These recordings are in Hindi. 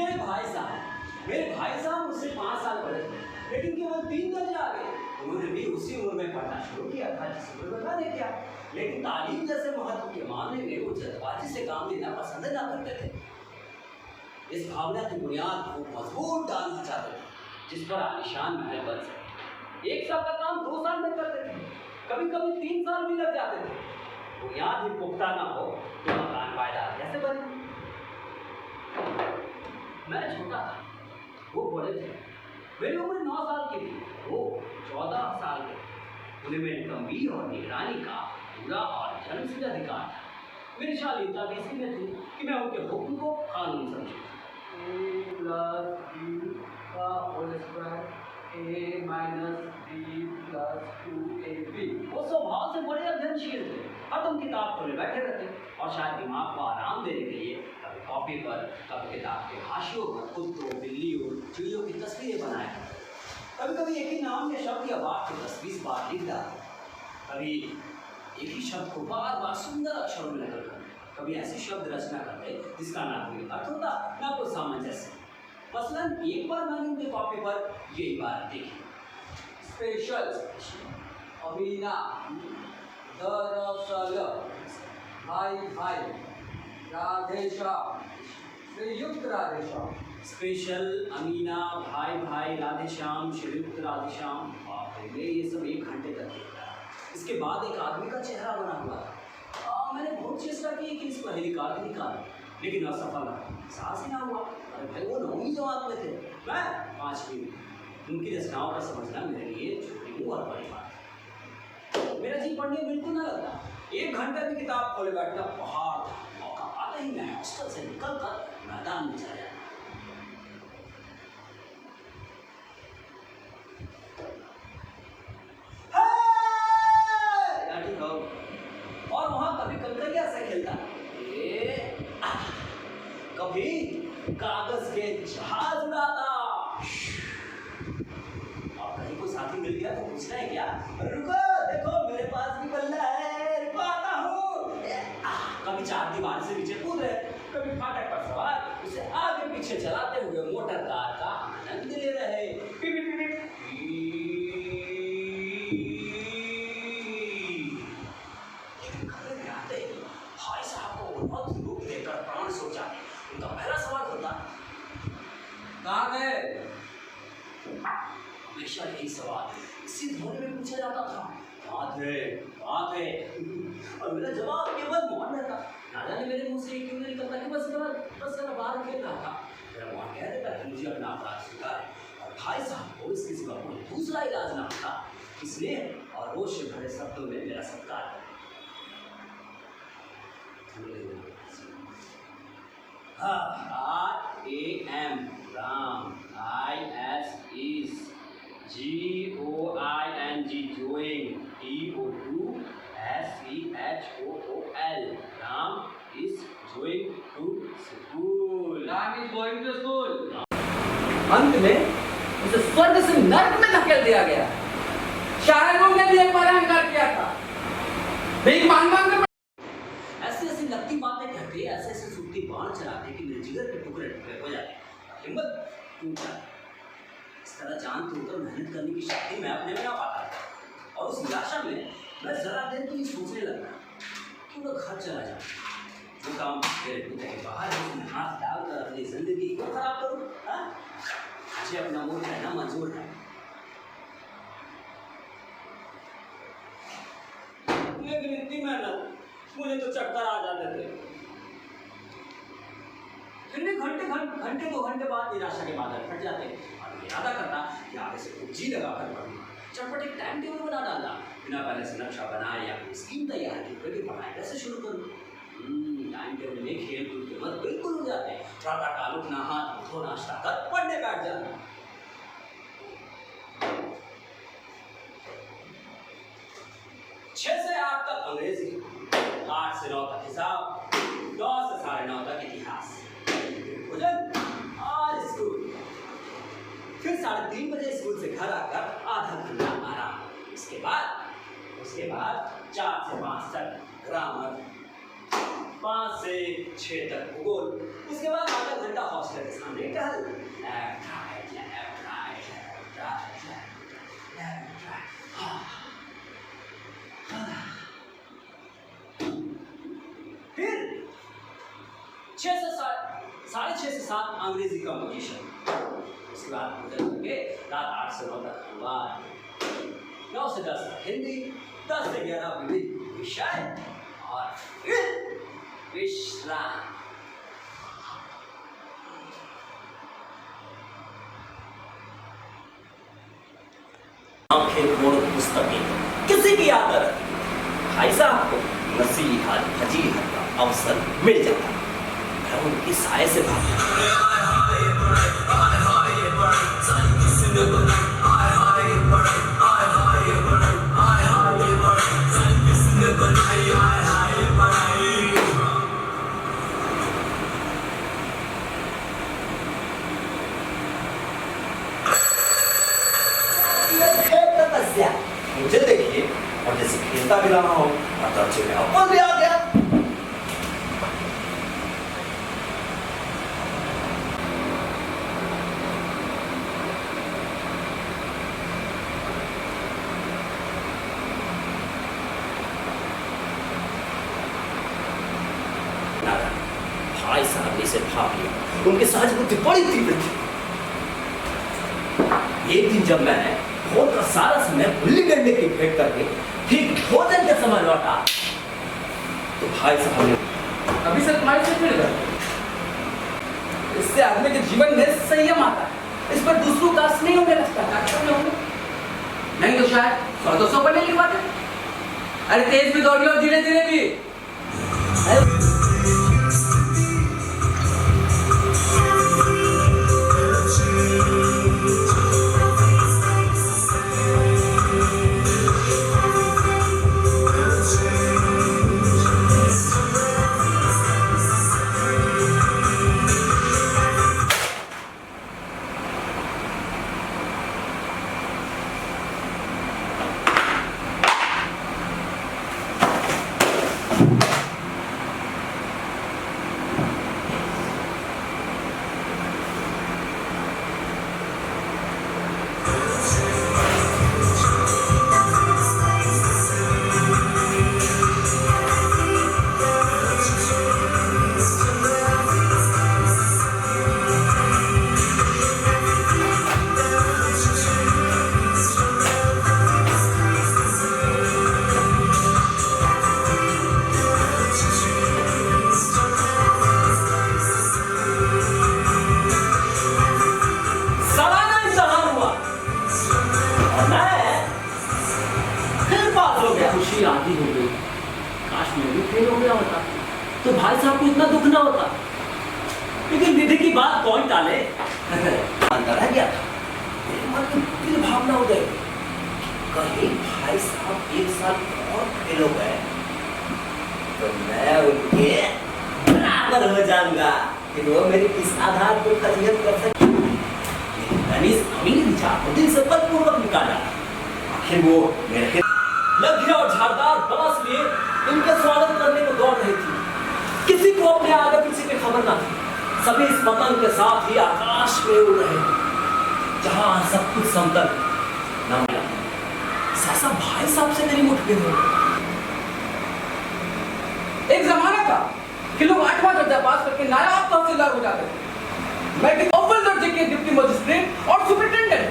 मेरे भाई साहब मुझसे 5 साल बड़े थे, लेकिन केवल 3 दर्जे आगे। उन्होंने भी उसी उम्र में पढ़ना शुरू किया था जिस उम्र में मैंने किया, लेकिन तालीम जैसे महत्व के मामले में वो जल्दबाजी से काम लेना पसंद ना करते थे। इस भावना की बुनियाद को मजबूत डालना चाहते थे, जिस पर आलिशान महल बन सके। 1 साल का काम 2 साल में करते थे, कभी कभी 3 साल भी लग जाते थे। बुनियाद ही पुख्ता ना हो तो मकान पायदार कैसे बने? मैं छोटा था, वो बड़े थे। मेरी उम्र 9 साल की थी, वो 14 साल के। उन्हें मेरी गंभीर और निगरानी का पूरा और जन्मसिद्ध अधिकार था। मेरी शालीनता भी इसी में थी कि मैं उनके हुक्म को कानून समझूं। वो स्वभाव से बड़े अध्ययनशील थे, हरदम किताब खोले बैठे रहते और शायद दिमाग को आराम देने के लिए कभी कॉपी पर, कभी किताब के हाशियों पर कुत्तों, बिल्लियों, चिड़ियों की तस्वीरें बनाया करते। कभी कभी एक ही नाम के शब्द या वाक्य 10-20 बार लिख डालते। कभी एक ही शब्द को बार बार सुंदर अक्षरों में नकल करते। कभी ऐसे शब्द रचना करते जिसका ना कोई अर्थ होता, ना कोई सामंजस्य। मसलन एक बार मैंने उनके कॉपी पर ये इबारत देखी, स्पेशल, अमीना, दरअसल, भाई भाई, राधेश्याम, संयुक्त राधेश्याम। स्पेशल, अमीना, भाई भाई, राधेश्याम, संयुक्त राधेश्याम। ये सब 1 घंटे तक देखा। इसके बाद एक आदमी का चेहरा बना हुआ था। मैंने बहुत चेष्टा की कि इस पहेली का अर्थ निकालूं, लेकिन असफल रहा। साहस ही ना हुआ। अरे भाई, वो 9वीं जमात में थे, मैं 5वीं में। उनकी रचनाओं का समझना मेरे लिए छोटी और बड़ी बात। मेरा जी पढ़ने बिल्कुल ना लगता। 1 घंटे में किताब खोले बैठना पहाड़ था। मौका आते ही मैं हॉस्टल से निकल कर मैदान में चला जाता। और वहां कभी कंकरिया से खेलता, कभी कागज के जहाज उड़ाता। और कहीं को साथी मिल गया तो पूछना है क्या, रुको देखो मेरे पास भी बल्ला है, रुको आता हूँ। कभी 4 दीवार से नीचे कूद रहे, कभी फाटक पर सवार उसे आगे पीछे चलाते हुए मोटर कार का आनंद ले रहे। भाई साहब को बहुत दुख देकर प्राण सो जाते। उनका पहला सवाल होता, कहाँ गए? हमेशा यही सवाल इसी धोने में पूछा जाता था, कहाँ थे? और मेरा जवाब केवल मौन रहता। ना जाने मेरे मुंह से क्यों नहीं निकलता कि बस जरा बाहर खेल रहा था। मेरा मौन कह देता कि मुझे अपना अपराध स्वीकार है। और भाई साहब को इसके सिवा कोई दूसरा इलाज ना था, इसलिए और रोष से भरे शब्दों में मेरा सत्कार है। RAM, Ram, IS GOING, join, TOUSEHOOL, Ram is going to school. Ram is going to school. अंत में उसे स्वर्ग से नर्क में धकेल दिया गया। शायरों ने भी एक बार अहंकार किया था, भीख मांग मांग कर ऐसी लगती बातें कहते, ऐसे सूखती बाण चलाते कि मेरे जिगर के टुकड़े टुकड़े हो जाते, हिम्मत टूट जाती। इस तरह जान तोड़कर मेहनत करने की शक्ति मैं अपने में ना पाता। और उस निराशा में मैं जरा देर तो ये सोचने लगा कि मैं घर चला जाऊँ, जो काम मेरे पिता के बाहर है उसमें हाथ डालकर अपनी जिंदगी क्यों खराब करूँ? मुझे अपना मुंह कहना मंजूर है, लेकिन इतनी मेहनत मुझे तो चक्कर आ जाते थे। फिर भी घंटे 2 घंटे बाद निराशा के बादल फट जाते और इरादा करता कि आगे से कुछ जी लगा कर पढ़ूंगा। चटपट एक टाइम टेबल बना डालना, बिना पहले से नक्शा बनाए या कोई स्कीम तैयार की, फिर पढ़ाई कैसे शुरू करूँ। टाइम टेबल में खेल कूद के मत बिल्कुल हो जाते। प्रातः काल उठना, हाथ धो, नाश्ता कर पढ़ने बैठ जाना। 6 से 8 तक अंग्रेजी, 8 से 9 तक हिसाब, 9 से 9:30 तक इतिहास, भोजन और स्कूल। फिर 3:30 बजे स्कूल से घर आकर आधा घंटा आराम। उसके बाद 4 से 5 तक ग्रामर, 5 से 6 तक भूगोल, उसके बाद आधा घंटा हॉस्टल के सामने टहल, फिर 6 से 6:30 से 7 अंग्रेजी कॉम्पोजिशन, उसके बाद रात 8 से 9 तक अखबार, 9 से 10 हिंदी, 10 से 11 विविध विषय और फिर विश्राम। आंखें मोड़ पुस्तकें किसी की याद न रखी, भाई साहब को नसीहत फजीहत का अवसर मिल जाता, मैं उनकी साय से भागता। मुझे देखिए और जैसे खेलता भी रहा हूँ और दर्जे में अव्वल भी आ गया। भाई साहब ने इसे भाग लिया, उनके सहज बुद्धि बड़ी तीव्र थी। एक दिन जब मैंने भोर का सारा समय गुल्ली डंडे की भेंट करके ठीक भोजन के समय लौटा तो भाई साहब ने अभी सर तुम्हारे से फिर गए। इससे आदमी के जीवन में संयम आता है, इस पर दूसरों का स्नेह होने लगता है। नहीं तो शायद 100-200 पढ़ने की बात है। अरे तेज भी दौड़िए और धीरे धीरे भी। खुशी आधी हो गई, काश मैं भी फेल हो गया होता तो भाई साहब को इतना दुख ना होता, लेकिन विधि की बात कौन टाले। अंदर रह गया था, मेरे मन में दिल भावना हो गई, कहीं भाई साहब एक साल और फेल हो गए तो मैं उनके बराबर हो जाऊंगा कि वो मेरी किस आधार पर फजीहत कर सके। अमीर विचार को दिल से बलपूर्वक निकाला, आखिर वो मेरे लघ्य और झाड़दार बस लिए इनके स्वागत करने को दौड़ रही थी। किसी को अपने आगे पीछे की खबर ना थी, सभी इस पतंग के साथ ही आकाश में उड़ रहे थे जहां सब कुछ समतल न मिला। सासा भाई साहब से मेरी मुठभेड़ हो गई। एक जमाना था कि लोग 8वां दर्जा पास करके नायाब तहसीलदार हो जाते थे। मैं अव्वल दर्जे के डिप्टी मजिस्ट्रेट और सुपरिटेंडेंट।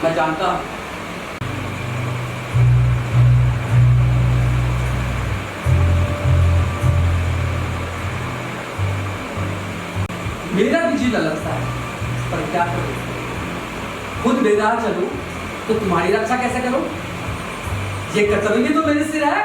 मैं जानता हूं मेरा भी जी लगता है, पर क्या करूं? खुद बेदार चलूं तो तुम्हारी रक्षा कैसे करूं? ये कर्तव्य भी तो मेरे सिर है।